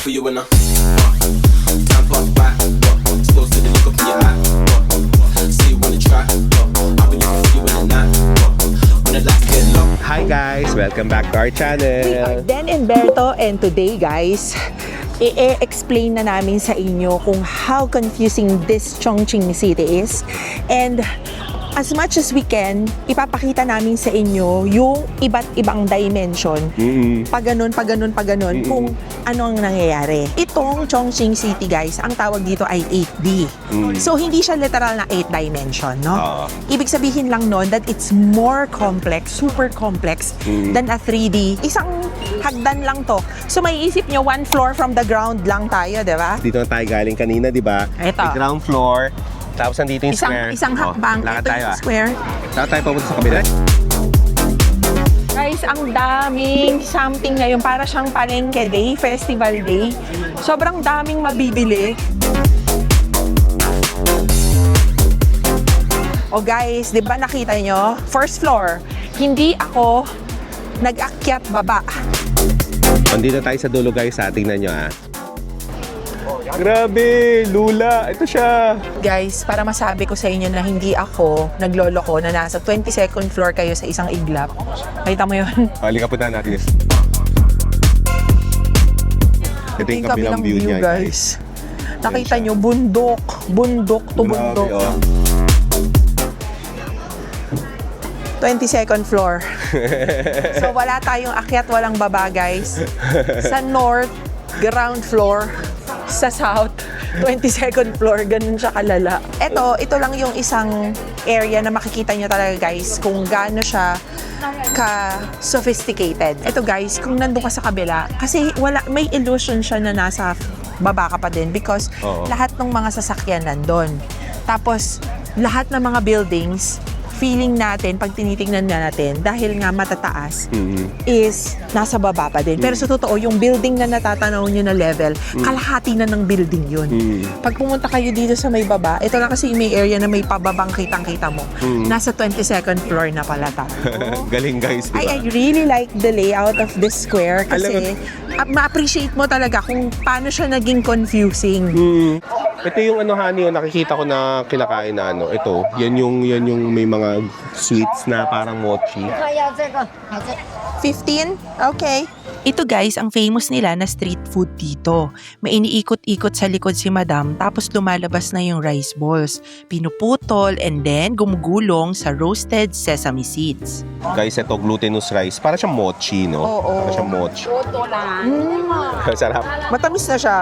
looking for you when I time pop back. Supposed to look up in your eye. Say you wanna try. I'll be looking for you in the night. When the lights get low. Hi guys! Welcome back to our channel! We are Dan and Berto, and today guys, i-explain na namin sa inyo kung how confusing this Chongqing City is. And as much as we can, ipapakita namin sa inyo yung iba't ibang dimension. Pag ganun, kung ano ang nangyayari. Itong Chongqing City guys, ang tawag dito ay 8D. So hindi siya literal na 8 dimension, no? Ibig sabihin lang nun that it's more complex, super complex than a 3D. Isang hagdan lang to. So may isip nyo, one floor from the ground lang tayo, di ba? Dito na tayo galing kanina, di ba? Ito. May ground floor. Tapos nandito yung square. Isang hakbang. Lakad Ito tayo yung square. Lakad tayo papunta sa kabila. Guys, ang daming something ngayon. Para siyang palengke day, festival day. Sobrang daming mabibili. O guys, di ba nakita nyo? First floor. Hindi ako nag-akyat baba. Nandito tayo sa dulo guys, tingnan nyo Grabe! Lula! Ito siya! Guys, para masabi ko sa inyo na hindi ako nagloloko na nasa 22nd floor kayo sa isang iglap. Nakita mo yun? Halika punta natin. Ito yung kabilang view niya guys. Nakita nyo, bundok. Bundok to bundok. Grabe, 22nd floor. So wala tayong akyat, walang baba guys. Sa north, ground floor. Sa south, 22nd floor, ganun siya kalala. Ito lang yung isang area na makikita nyo talaga guys kung gaano siya ka-sophisticated. Ito guys, kung nandun ka sa kabila, kasi may illusion siya na nasa baba ka pa din because lahat ng mga sasakyan nandun. Tapos, lahat ng mga buildings, feeling natin, pag tinitingnan natin, dahil nga matataas, is nasa baba pa din. Pero sa totoo, yung building na natatanaw nyo na level, kalahati na ng building yun. Pag pumunta kayo dito sa may baba, ito na kasi may area na may pababang kitang-kita mo. Nasa 22nd floor na pala tayo. Galing guys, diba? I really like the layout of this square kasi ma-appreciate mo talaga kung paano siya naging confusing. Ito yung honey, nakikita ko na kinakain na ito, yan yung may mga sweets na parang mochi. 15? Okay. Ito guys, ang famous nila na street food dito. May iniikot-ikot sa likod si madam tapos lumalabas na yung rice balls. Pinuputol and then gumugulong sa roasted sesame seeds. Guys, ito glutinous rice. Para siyang mochi, no? Para siyang mochi. Sarap. Matamis na siya.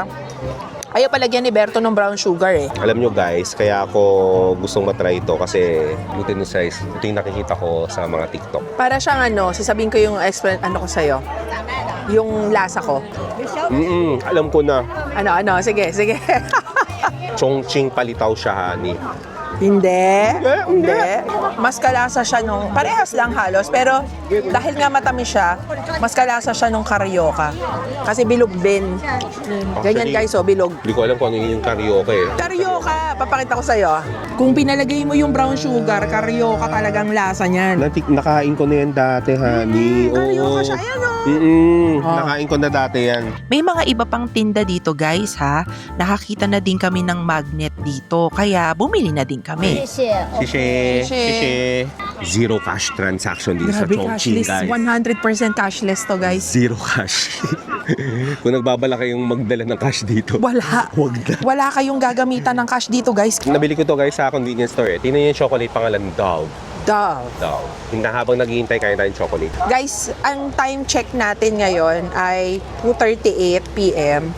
Ayaw palagyan ni Berto ng brown sugar eh. Alam nyo guys, kaya ako gustong matry ito kasi glutinous rice. Ito yung nakikita ko sa mga TikTok. Para siyang sasabihin ko yung ko sa'yo. Yung lasa ko. Alam ko na. Sige. Chongqing palitaw siya, honey. Hindi. Mas kalasa siya nung, parehas lang halos, pero dahil nga matamis siya, mas kalasa siya nung karyoka. Kasi bilog din. Ganyan guys, bilog. Hindi ko alam kung ano yung karyoka eh. Karyoka, papakita ko sa'yo. Kung pinalagay mo yung brown sugar, karyoka talagang lasa niyan. Nakain ko na yan dati, honey. Karyoka siya, ayan Nakain ko na dati yan. May mga iba pang tinda dito guys ha. Nakakita na din kami ng magnet dito, kaya bumili na din kami. Shishe. Zero cash transaction dito sa Chongqing, guys. 100% cashless to guys. Zero cash. Kung nagbabala kayong magdala ng cash dito, Wala. Huwag na. Wala kayong gagamitan ng cash dito guys. Nabili ko to guys sa convenience store eh. Tingnan niyo yung chocolate pangalan Dove. Dove. Habang naghihintay kayo tayong chocolate. Guys, ang time check natin ngayon ay 2:38 PM.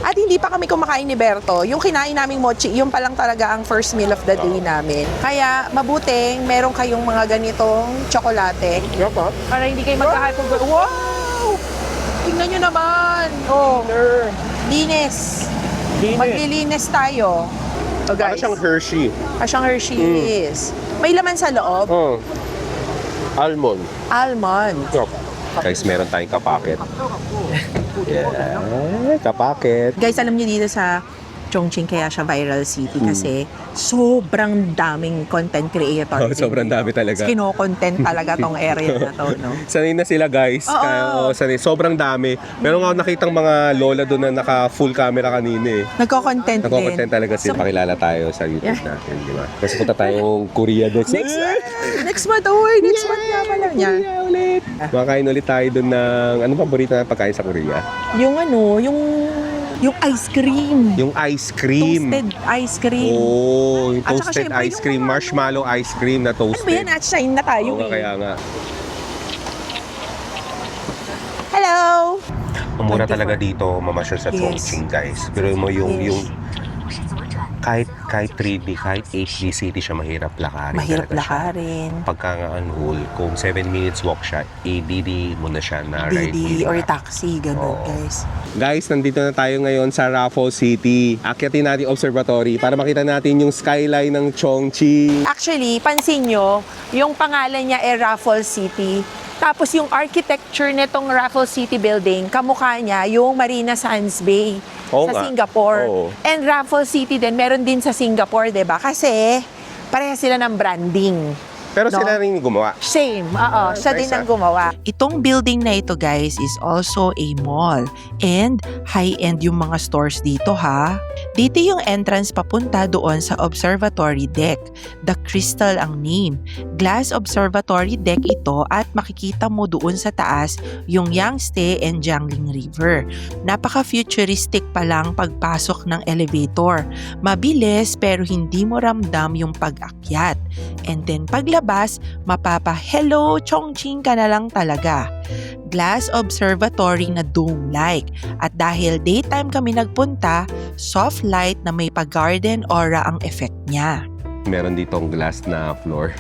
At hindi pa kami kumakain ni Berto. Yung kinain naming mochi, yung pa lang talaga ang first meal of the day namin. Kaya mabuting meron kayong mga ganitong tsokolate. Para hindi kayo magka-hyper. Wow! Tingnan nyo naman. Linis. Maglilinis tayo. Para siyang Hershey. Siyang Hershey's. May laman sa loob. Almond. Almond. Guys, meron tayong kapaket. Yeah, kapaket. Guys, alam niyo dito sa Chongqing kaya siya viral city kasi sobrang daming content creator. Oh, sobrang dami talaga. Kino-content talaga tong area na to, no? Sanay na sila guys. Oo. Kaya, sanay. Sobrang dami. Meron nga ako nakitang mga lola doon na naka full camera kanina eh. Nagko-content din. Nagko-content talaga sila. So, Pakilala tayo sa YouTube Yeah. natin, di ba? Kasi punta tayong Korea next next month, next month nga pala niya. Korea ulit. Makain ulit tayo doon ng, anong paborito na pagkain sa Korea? Yung ano, yung ice cream. Yung ice cream. Toasted ice cream. Oh, yung At saka toasted syempre, ice yung cream, mga- marshmallow ice cream na Ano ba yan? toasted. At-shine na tayo Oo nga, eh. kaya nga. Hello! Ang mura talaga dito mamasyal sa Yes. Chongqing guys. Pero mo yung Yes. yung kahit 3D, kahit 8D city siya mahirap lakarin. Mahirap talaga siya. lakarin. Pagka nga unhol, kung 7 minutes walk siya, ADD mo na siya na ride. DD mo or na. taxi, ganun Oo. guys. Guys, nandito na tayo ngayon sa Raffles City. Akyatin natin yung observatory para makita natin yung skyline ng Chongqing. Actually, pansin nyo, yung pangalan niya ay Raffles City. Tapos yung architecture nitong Raffles City building, kamukha niya yung Marina Sands Bay Oo sa nga. Singapore. Oo. And Raffles City din, meron din sa Singapore, 'di ba? Kasi pareha sila ng branding. Pero No? sila rin yung gumawa. Same, oo. Siya nice din ang gumawa. Itong building na ito, guys, is also a mall. And high-end yung mga stores dito, ha? Dito yung entrance papunta doon sa observatory deck. The Crystal ang name. Glass observatory deck ito at makikita mo doon sa taas yung Yangtze and Jiangling River. Napaka-futuristic pa lang pagpasok ng elevator. Mabilis pero hindi mo ramdam yung pag-akyat. And then paglabas, mapapa-hello Chongqing ka na lang talaga. Glass observatory na dome-like. At dahil daytime kami nagpunta, soft light na may pag-garden aura ang effect niya. Meron ditong glass na floor.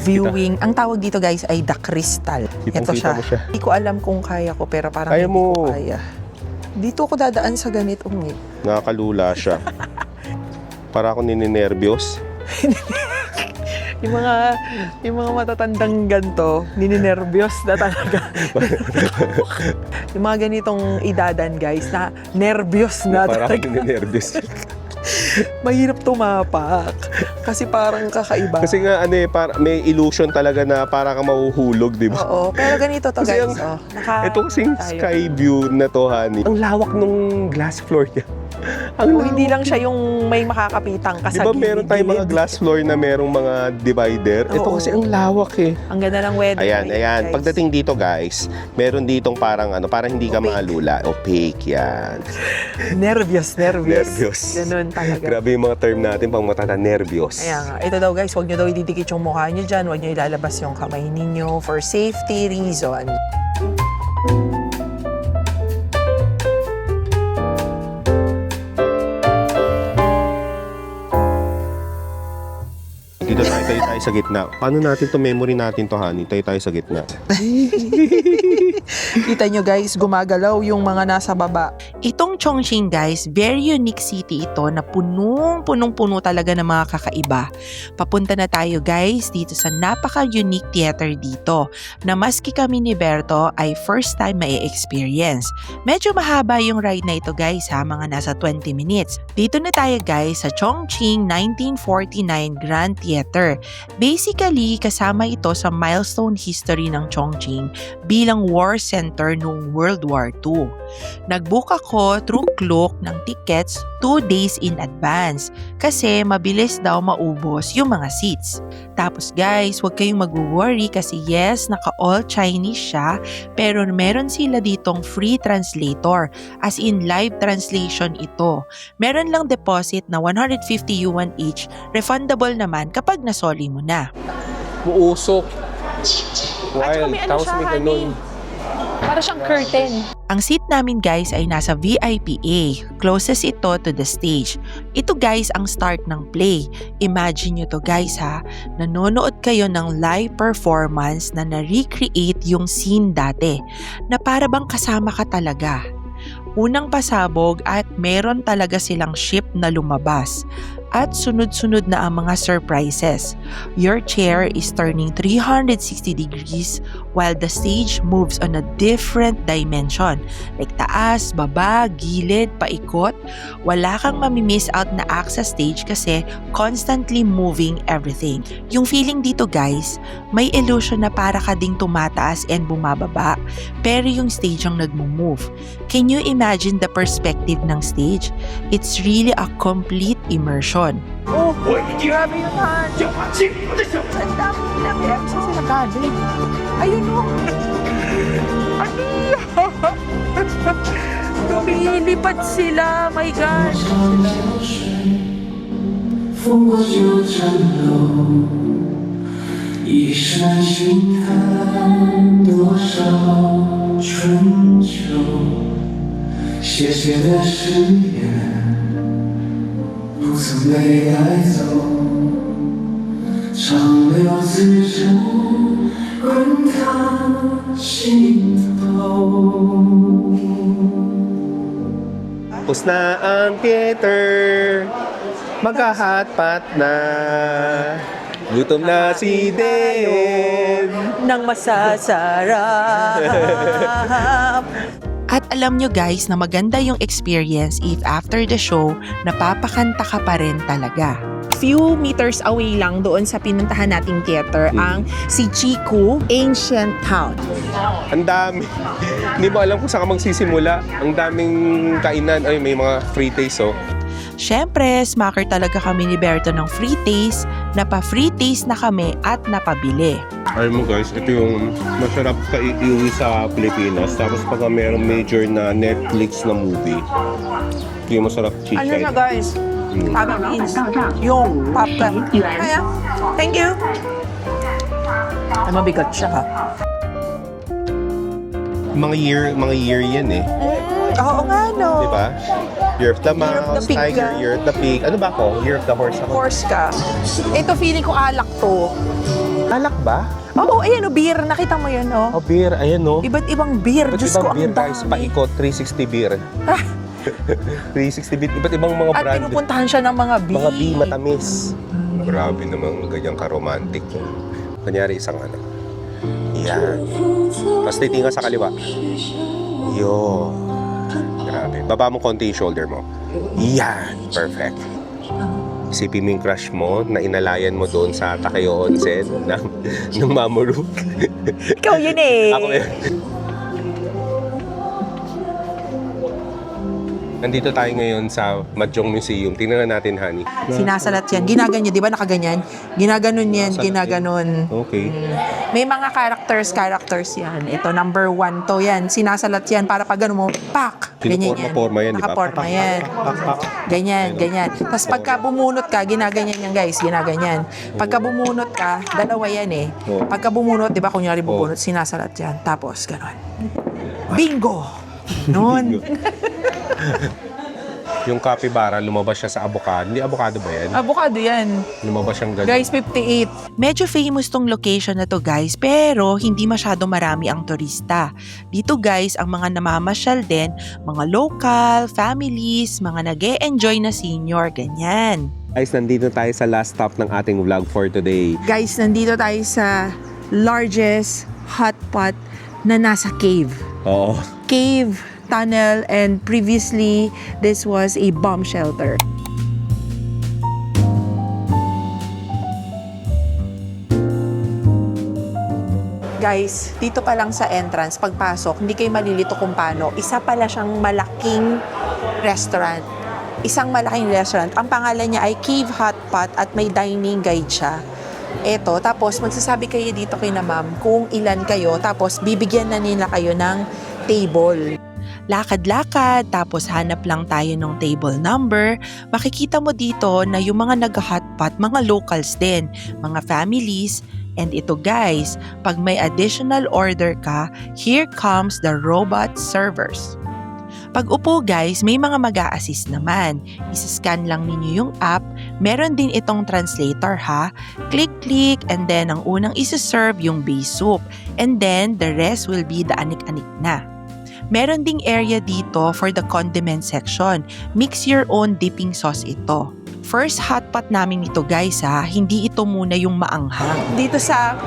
Viewing, ang tawag dito guys ay The Crystal. Ito Kitang-kita siya. mo siya. Hindi ko alam kung kaya ko pero parang Kaya hindi mo. ko kaya. Dito ako dadaan sa ganitong eh. Nakakalula siya. Para ako nininervyos. Yung mga matatandang ganto, nininervyos na talaga. Yung mga ganitong idadan guys na nervyos na Para ako talaga. nininervyos. Mahirap tumapak. Kasi parang kakaiba. Kasi nga may illusion talaga na para ka mahuhulog, di ba? Oo, pero ganito to Kasi guys. Itong sky view na to, honey. Ang lawak nung glass floor niya. Kung hindi lang siya yung may makakapitang ka Di sa ba meron tayong mga gilid-gilid. glass floor na merong mga divider? Ito Oo. kasi ang lawak eh. Ang ganda ng weather. Ayan, ngayon, ayan. guys. Pagdating dito guys, meron ditong parang para hindi ka Opaque. maalula. Opaque yan. Nervyos. Nervyos. Ganun talaga. Grabe yung mga term natin pang matata, nervyos. Kaya nga, ito daw guys, huwag nyo daw ididikit yung mukha nyo dyan, huwag nyo ilalabas yung kamay ninyo for safety reason. Dito tayo sa gitna. Paano natin to memory natin to, honey? Tayo sa gitna. Kita nyo guys, gumagalaw yung mga nasa baba. Itong Chongqing guys, very unique city ito na punong-punong-puno talaga ng mga kakaiba. Papunta na tayo guys dito sa napaka-unique theater dito na maski kami ni Berto ay first time may experience. Medyo mahaba yung ride na ito guys ha, mga nasa 20 minutes. Dito na tayo guys sa Chongqing 1949 Grand Theater. Basically, kasama ito sa milestone history ng Chongqing bilang war center noong World War II. Nag-book ako through Klook ng tickets 2 days in advance kasi mabilis daw maubos yung mga seats. Tapos guys, huwag kayong mag-worry kasi yes, naka-all Chinese siya pero meron sila ditong free translator as in live translation ito. Meron lang deposit na 150 yuan each, refundable naman kapag nasoli mo na. Muusok. Wild. Tapos may ganun. Para siyang curtain. Ang seat namin guys ay nasa VIP A. Closest ito to the stage. Ito guys ang start ng play. Imagine nyo to guys ha. Nanonood kayo ng live performance na na-recreate yung scene dati. Na para bang kasama ka talaga. Unang pasabog at meron talaga silang ship na lumabas. at sunod-sunod na ang mga surprises. Your chair is turning 360 degrees while the stage moves on a different dimension. Like taas, baba, gilid, paikot. Wala kang mamimiss out na act sa stage kasi constantly moving everything. Yung feeling dito guys, may illusion na para ka ding tumataas and bumababa, pero yung stage ang nagmo-move. Can you imagine the perspective ng stage? It's really a complete immersion. Oh, grabe naman. Ang dami nilang reps sa sinagado. Ayun o. Lumilipad sila. My gosh. 风过九层楼，一山心看多少春秋，写写的誓言不曾被带走，长留自珍滚烫心头。 Tapos na ang theater. Maghahatpat na. Gutom na si Den. Nang masasarap. At alam nyo guys na maganda yung experience if after the show, napapakanta ka pa rin talaga. Few meters away lang doon sa pinuntahan nating theater ang si Chiku Ancient Town. Ang dami. Hindi mo alam kung saan ka magsisimula. Ang daming kainan. Ay, may mga free taste, oh. Syempre, smacker talaga kami ni Berto ng free taste, napa-free taste na kami at napabili. Alam mo guys, ito yung masarap iuwi sa Pilipinas. Tapos pag mayroong major na Netflix na movie, ito yung masarap chicken. Ano siya guys? Tama beans. Yung popcorn. Kaya, thank you. Ay, mabigat siya ha. Mga year yan eh. Oo nga no. Di ba? Year of the Year of the Mouse, Pig Tiger, ka. Year of the Pig. Ano ba ako? Year of the Horse ako. Horse ka. Ito feeling ko alak to. Alak ba? Oo, ayan o, beer. Nakita mo yun, oh. Oh, beer. Ayan, no? Iba't ibang beer. Iba't Diyos ibang ko, beer ang guys. dami. Paikot, 360 beer. 360 beer. Iba't ibang mga At brand. pinupuntahan siya ng mga bee. Mga bee matamis. Grabe naman ganyang ka-romantic. Kunyari isang ano. Yan. Tapos titingnan sa kaliwa. Yo. Grabe. Baba mo konti yung shoulder mo. Yan. Perfect. Isipin mo yung crush mo na inalayan mo doon sa Takeo Onsen ng Mamoru. Ikaw yun eh. Ako yun. Nandito tayo ngayon sa Mahjong Museum. Tingnan natin, honey. Sinasalat yan. Ginaganyan, di ba nakaganyan? Ginaganon yan, Salat ginaganon. Okay. May mga characters yan. Ito, number 1 to yan. Sinasalat yan para pag ano mo, pak! Ganyan yan. Pinaporma yan, di ba? Nakaporma yan. Pak. Ganyan, ganyan. Tapos pagka bumunot ka, ginaganyan yan guys, ginaganyan. Pagka bumunot ka, dalawa yan eh. Oo. Pagka bumunot, di ba, kunyari bubunot, sinasalat yan. Tapos, ganon. Bingo! Noon. Yung capybara, lumabas siya sa avocado. Hindi avocado ba yan? Avocado yan. Lumabas siyang ganun. Guys, 58. Medyo famous tong location na to guys, pero hindi masyado marami ang turista. Dito guys, ang mga namamasyal din, mga local, families, mga nag-e-enjoy na senior, ganyan. Guys, nandito tayo sa last stop ng ating vlog for today. Guys, nandito tayo sa largest hot pot na nasa cave. Oo. Cave, tunnel, and previously, this was a bomb shelter. Guys, dito pa lang sa entrance, pagpasok, hindi kayo malilito kung paano. Isa pala siyang malaking restaurant. Isang malaking restaurant. Ang pangalan niya ay Cave Hot Pot at may dining guide siya. Eto, tapos magsasabi kayo dito kay na ma'am kung ilan kayo, tapos bibigyan na nila kayo ng table. Lakad-lakad, tapos hanap lang tayo ng table number. Makikita mo dito na yung mga nag-hotpot, mga locals din, mga families. And ito guys, pag may additional order ka, here comes the robot servers. Pag upo guys, may mga mag-a-assist naman. Isa-scan lang ninyo yung app. Meron din itong translator ha. Click, and then ang unang isa-serve yung base soup. And then the rest will be the anik-anik na. Meron ding area dito for the condiment section. Mix your own dipping sauce ito. first hotpot namin ito guys ha, hindi ito muna yung maanghang. Dito sa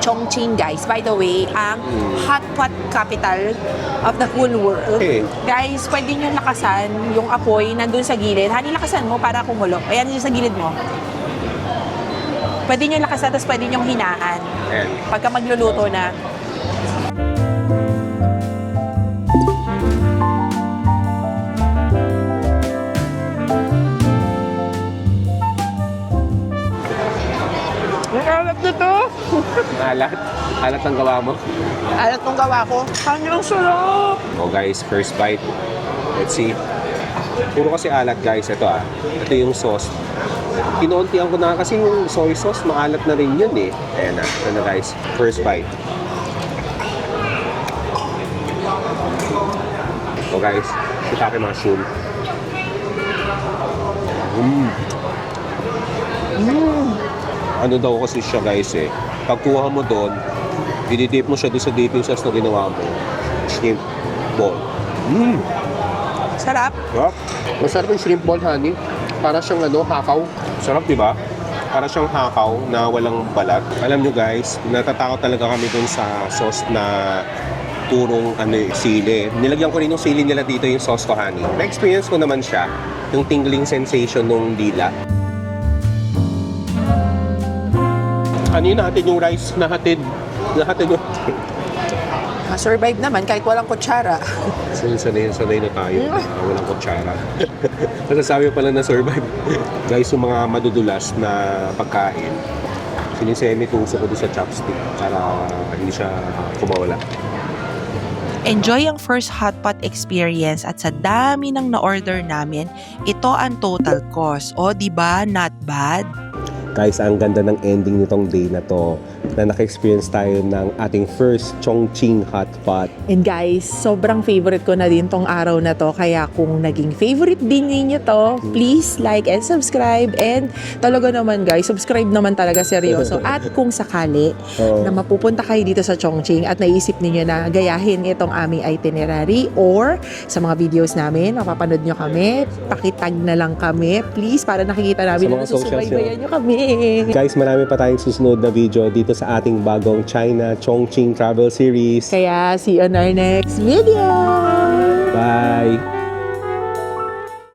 Chongqing guys, by the way, ang hotpot capital of the whole world. Okay. Guys, pwede nyo lakasan yung apoy nandun sa gilid. Hani, lakasan mo para kumulo. Ayan yung sa gilid mo. Pwede nyo lakasan, tapos pwede nyo hinaan. Ayan. Pagka magluluto na. Alat na to! Alat? Alat ang gawa mo? Alat nung gawa ko. Ang sarap! Oh guys, first bite. Let's see. Puro kasi alat guys. Ito Ito yung sauce. Kinuntihan ko na kasi yung soy sauce, maalat na rin yun eh. Ayan na. Ito na guys. First bite. Oh guys, shiitake mushroom. Ano daw kasi siya guys eh. Pagkuha mo doon, i-dip mo siya doon sa dipping sauce na ginawa mo. Shrimp ball. Sarap. Sarap. Masarap yung shrimp ball, honey. Para siyang hakaw. Sarap, di ba? Para siyang hakaw na walang balat. Alam nyo guys, natatakot talaga kami dun sa sauce na purong sili. Nilagyan ko rin yung sili nila dito yung sauce ko, honey. Na-experience ko naman siya, yung tingling sensation nung dila. Ano yun natin yung rice nahatid yung... Ma-survive naman kahit walang kutsara. So, sanay na tayo. Walang kutsara. Masasabi pala na survive. Guys, yung mga madudulas na pagkain, sinisemi-tuso ko doon sa chopstick para hindi siya kumawala. Enjoy ang first hotpot experience at sa dami ng na-order namin, ito ang total cost. O, di ba? Not bad. Guys, ang ganda ng ending nitong day na to na naka-experience tayo ng ating first Chongqing hotpot. And guys, sobrang favorite ko na din tong araw na to. Kaya kung naging favorite din ninyo to, please like and subscribe. And talaga naman guys, subscribe naman talaga seryoso. At kung sakali na mapupunta kayo dito sa Chongqing at naisip ninyo na gayahin itong aming itinerary or sa mga videos namin, mapapanood nyo kami, pakitag na lang kami. Please, para nakikita namin na susubaybayan nyo kami. Guys, marami pa tayong susunod na video dito sa ating bagong China Chongqing Travel Series. Kaya, see you on our next video! Bye!